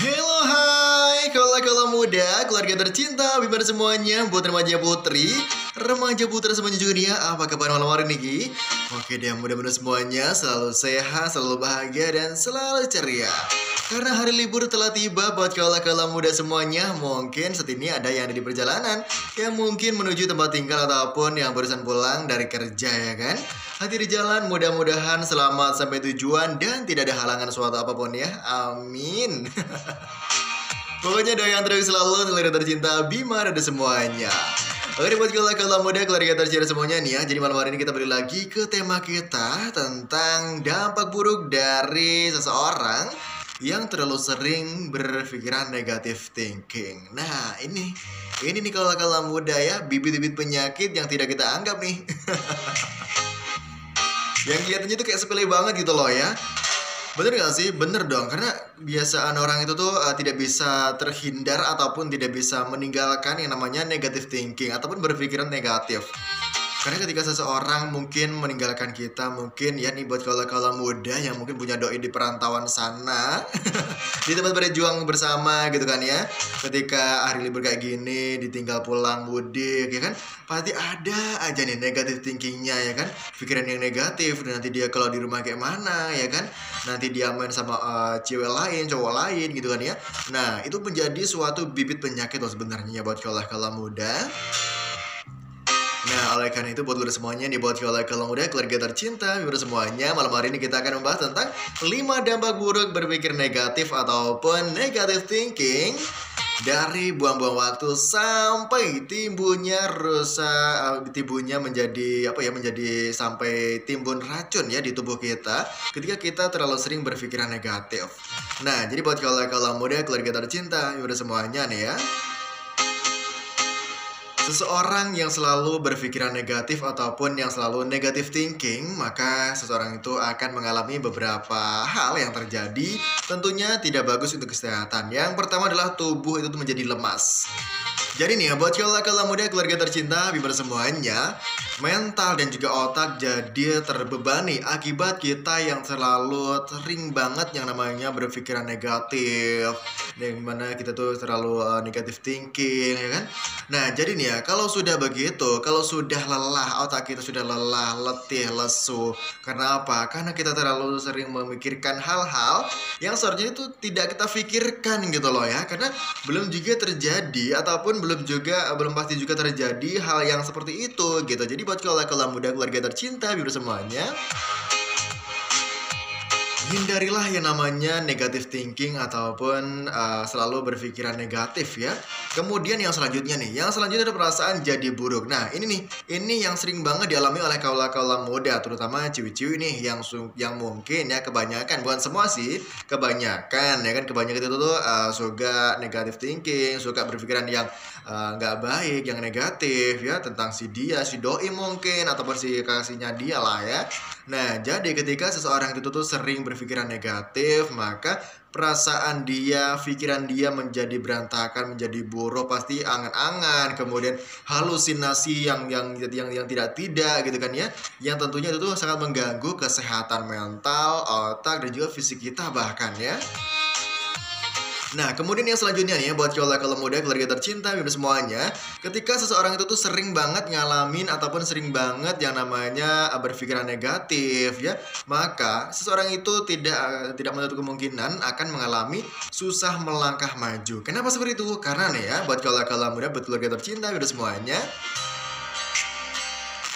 Hello hai kaula muda, keluarga tercinta, bibar semuanya, buat remaja putri semuanya juga nih ya. Apa kabar malam hari ini Ki? Oke deh, mudah-mudahan semuanya selalu sehat, selalu bahagia, dan selalu ceria. Karena hari libur telah tiba buat kaula muda semuanya. Mungkin saat ini ada yang ada di perjalanan, yang mungkin menuju tempat tinggal ataupun yang barusan pulang dari kerja ya kan. Hati di jalan, mudah-mudahan selamat sampai tujuan dan tidak ada halangan suatu apapun ya. Amin. Pokoknya doa yang terbaik selalu keluarga tercinta Bima ada semuanya. Oke buat kaula muda, keluarga tercinta semuanya nih ya. Jadi malam hari ini kita balik lagi ke tema kita tentang dampak buruk dari seseorang yang terlalu sering berpikiran negatif thinking. Nah ini nih kaula muda ya, bibit-bibit penyakit yang tidak kita anggap nih. Yang kelihatannya tuh kayak sepele banget gitu loh ya. Bener gak sih? Bener dong, karena biasaan orang itu tuh tidak bisa terhindar ataupun tidak bisa meninggalkan yang namanya negative thinking ataupun berpikiran negatif. Karena ketika seseorang mungkin meninggalkan kita, mungkin ya nih buat kaula muda yang mungkin punya doi di perantauan sana, di tempat berjuang bersama gitu kan ya. Ketika hari libur kayak gini, ditinggal pulang mudik ya kan, pasti ada aja nih negative thinkingnya ya kan. Pikiran yang negatif, dan nanti dia kalau di rumah kayak mana ya kan. Nanti dia main sama cewek lain, cowok lain gitu kan ya. Nah itu menjadi suatu bibit penyakit loh sebenarnya buat kaula muda. Nah, oleh karena itu buat lu semuanya nih, buat kalau muda, keluarga tercinta, biar semuanya, malam hari ini kita akan membahas tentang 5 dampak buruk berpikir negatif ataupun negative thinking dari buang-buang waktu sampai timbunnya timbunnya menjadi menjadi sampai timbun racun ya di tubuh kita ketika kita terlalu sering berpikiran negatif. Nah, jadi buat kalau muda, keluarga tercinta, biar semuanya nih ya. Seseorang yang selalu berpikiran negatif ataupun yang selalu negative thinking, maka seseorang itu akan mengalami beberapa hal yang terjadi tentunya tidak bagus untuk kesehatan. Yang pertama adalah tubuh itu menjadi lemas. Jadi nih ya, buat kaula muda, keluarga tercinta, bibar semuanya, mental dan juga otak jadi terbebani akibat kita yang selalu sering banget yang namanya berpikiran negatif, yang mana kita tuh terlalu negative thinking ya kan. Nah jadi nih ya, kalau sudah begitu, kalau sudah lelah, otak kita sudah lelah, letih, lesu. Karena apa? Karena kita terlalu sering memikirkan hal-hal yang seharusnya itu tidak kita pikirkan gitu loh ya. Karena belum juga terjadi ataupun belum pasti juga terjadi hal yang seperti itu gitu. Jadi buat kaula muda, keluarga tercinta, biar semuanya, hindarilah yang namanya negative thinking ataupun selalu berpikiran negatif ya. Kemudian yang selanjutnya ada perasaan jadi buruk. Nah ini yang sering banget dialami oleh kaula muda, terutama ciwi-ciwi nih yang mungkin ya kebanyakan, bukan semua sih, kebanyakan ya kan, kebanyakan itu tuh suka negative thinking, suka berpikiran yang nggak baik, yang negatif ya, tentang si doi mungkin ataupun si kasihnya dia lah ya. Nah jadi ketika seseorang itu tuh sering berpikiran negatif, maka perasaan dia, pikiran dia menjadi berantakan, menjadi buruk, pasti angan-angan, kemudian halusinasi yang tidak gitu kan ya, yang tentunya itu tuh sangat mengganggu kesehatan mental, otak, dan juga fisik kita bahkan ya. Nah, kemudian yang selanjutnya nih ya, buat kalau muda, keluarga tercinta, biar semuanya, ketika seseorang itu tuh sering banget ngalamin ataupun sering banget yang namanya berpikiran negatif ya, maka seseorang itu tidak menutup kemungkinan akan mengalami susah melangkah maju. Kenapa seperti itu? Karena nih ya, buat kalau muda, buat keluarga tercinta, biar semuanya,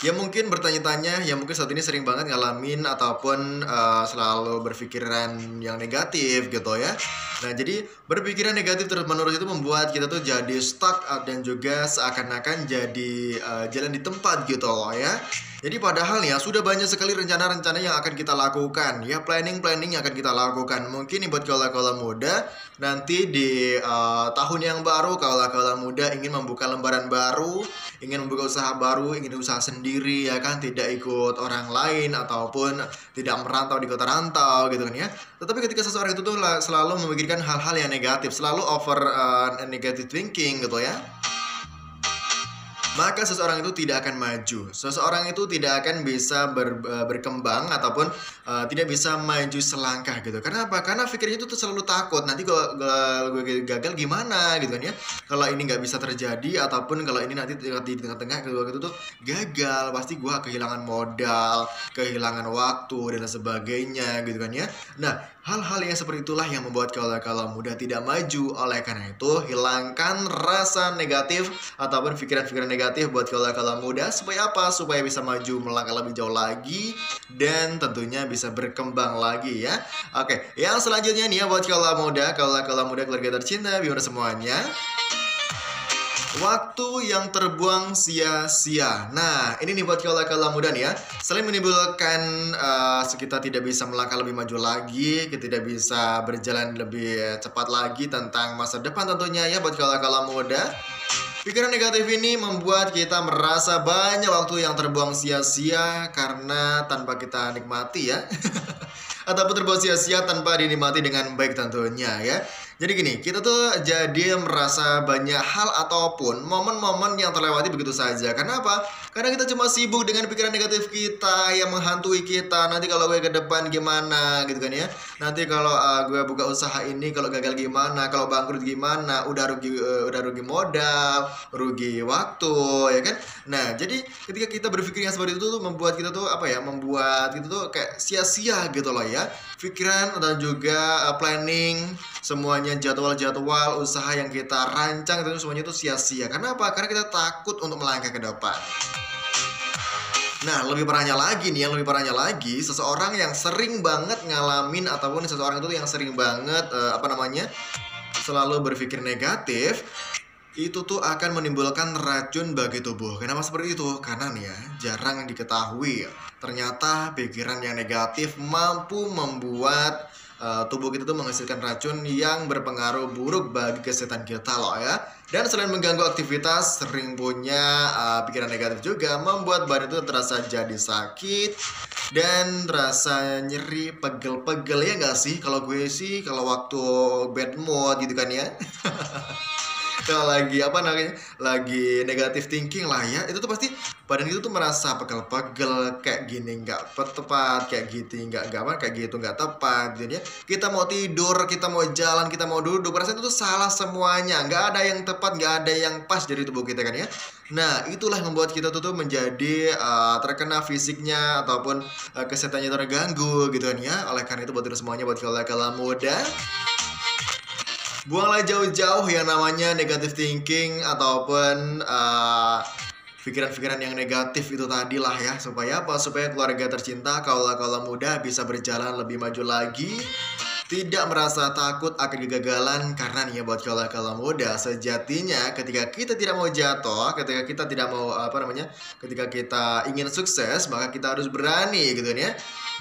ya mungkin bertanya-tanya, ya mungkin saat ini sering banget ngalamin ataupun selalu berpikiran yang negatif gitu ya. Nah jadi berpikiran negatif terus-menerus itu membuat kita tuh jadi stuck dan juga seakan-akan jadi jalan di tempat gitu loh ya. Jadi padahal ya sudah banyak sekali rencana-rencana yang akan kita lakukan ya, planning yang akan kita lakukan. Mungkin nih buat kaula muda, nanti di tahun yang baru kaula muda ingin membuka lembaran baru, ingin membuka usaha baru, ingin usaha sendiri ya kan, tidak ikut orang lain ataupun tidak merantau di kota rantau gitu kan ya. Tetapi ketika seseorang itu tuh selalu memikirkan hal-hal yang negatif, selalu over negative thinking gitu ya, maka seseorang itu tidak akan maju. Seseorang itu tidak akan bisa berkembang ataupun tidak bisa maju selangkah gitu. Karena apa? Karena pikirnya itu tuh selalu takut. Nanti kalau gue gagal gimana gitu kan ya. Kalau ini nggak bisa terjadi ataupun kalau ini nanti di tengah-tengah gitu tuh gagal, pasti gue kehilangan modal, kehilangan waktu dan sebagainya gitu kan ya. Nah, hal-hal yang seperti itulah yang membuat kaula-kaula muda tidak maju. Oleh karena itu, hilangkan rasa negatif ataupun pikiran-pikiran negatif buat kaula-kaula muda. Supaya apa? Supaya bisa maju melangkah lebih jauh lagi dan tentunya bisa berkembang lagi ya. Oke, yang selanjutnya nih ya buat kaula-kaula muda keluarga tercinta, biar semuanya. Waktu yang terbuang sia-sia. Nah, ini nih buat kaula-kaula muda nih ya. Selain menimbulkan kita tidak bisa melangkah lebih maju lagi, kita tidak bisa berjalan lebih cepat lagi tentang masa depan tentunya ya buat kaula-kaula muda. Pikiran negatif ini membuat kita merasa banyak waktu yang terbuang sia-sia karena tanpa kita nikmati ya. Ataupun terbuang sia-sia tanpa dinikmati dengan baik tentunya ya. Jadi gini, kita tuh jadi merasa banyak hal ataupun momen-momen yang terlewati begitu saja. Karena apa? Karena kita cuma sibuk dengan pikiran negatif kita yang menghantui kita. Nanti kalau gue ke depan gimana gitu kan ya. Nanti kalau gue buka usaha ini kalau gagal gimana, kalau bangkrut gimana, udah rugi modal, rugi waktu ya kan. Nah, jadi ketika kita berpikir yang seperti itu tuh membuat kita tuh membuat kita tuh kayak sia-sia gitu loh ya. Pikiran dan juga planning semuanya, jadwal-jadwal usaha yang kita rancang itu semuanya itu sia-sia. Karena apa? Karena kita takut untuk melangkah ke depan. Nah, lebih parahnya lagi, seseorang yang sering banget ngalamin ataupun seseorang itu yang sering banget selalu berpikir negatif, itu tuh akan menimbulkan racun bagi tubuh. Kenapa seperti itu? Karena nih ya, jarang diketahui ternyata pikiran yang negatif mampu membuat tubuh kita tuh menghasilkan racun yang berpengaruh buruk bagi kesehatan kita loh ya. Dan selain mengganggu aktivitas, sering punya pikiran negatif juga membuat badan itu terasa jadi sakit dan terasa nyeri, pegel-pegel ya nggak sih? Kalau gue sih kalau waktu bad mood gitu kan ya. Kalau lagi negatif thinking lah ya, itu tuh pasti badan itu tuh merasa pegel-pegel, kayak gini nggak tepat, kayak gitu kayak gitu nggak tepat gitu ya. Kita mau tidur, kita mau jalan, kita mau duduk, perasaan itu tuh salah semuanya, nggak ada yang tepat, nggak ada yang pas dari tubuh kita kan ya. Nah, itulah yang membuat kita tuh menjadi terkena fisiknya ataupun kesehatannya terganggu gitu kan ya. Oleh karena itu buat semuanya, buat kaula-kaula muda, buanglah jauh-jauh yang namanya negative thinking ataupun pikiran-pikiran yang negatif itu tadi lah ya. Supaya apa? Supaya keluarga tercinta, kaula-kaula muda bisa berjalan lebih maju lagi, tidak merasa takut akan kegagalan. Karena nih ya buat kaula-kaula muda, sejatinya ketika kita tidak mau jatuh, ketika kita tidak mau ketika kita ingin sukses, maka kita harus berani gitu ya.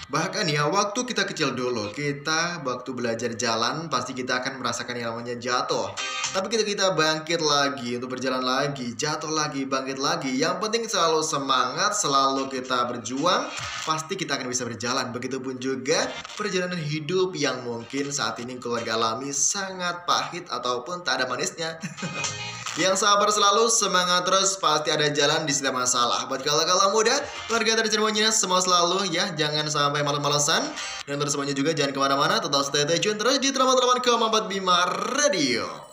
Bahkan ya, waktu kita kecil dulu, kita waktu belajar jalan, pasti kita akan merasakan yang namanya jatuh. Tapi kita bangkit lagi, untuk berjalan lagi, jatuh lagi, bangkit lagi. Yang penting selalu semangat, selalu kita berjuang, pasti kita akan bisa berjalan. Begitupun juga perjalanan hidup yang mungkin saat ini keluarga alami sangat pahit ataupun tak ada manisnya. Yang sabar selalu, semangat terus, pasti ada jalan di setiap masalah. Buat kaula-kaula muda, keluarga tercinta, semua selalu ya, jangan sampai malas-malasan. Dan terus semuanya juga jangan kemana-mana, tetap stay tune terus di teman-teman Kompas Bima Radio.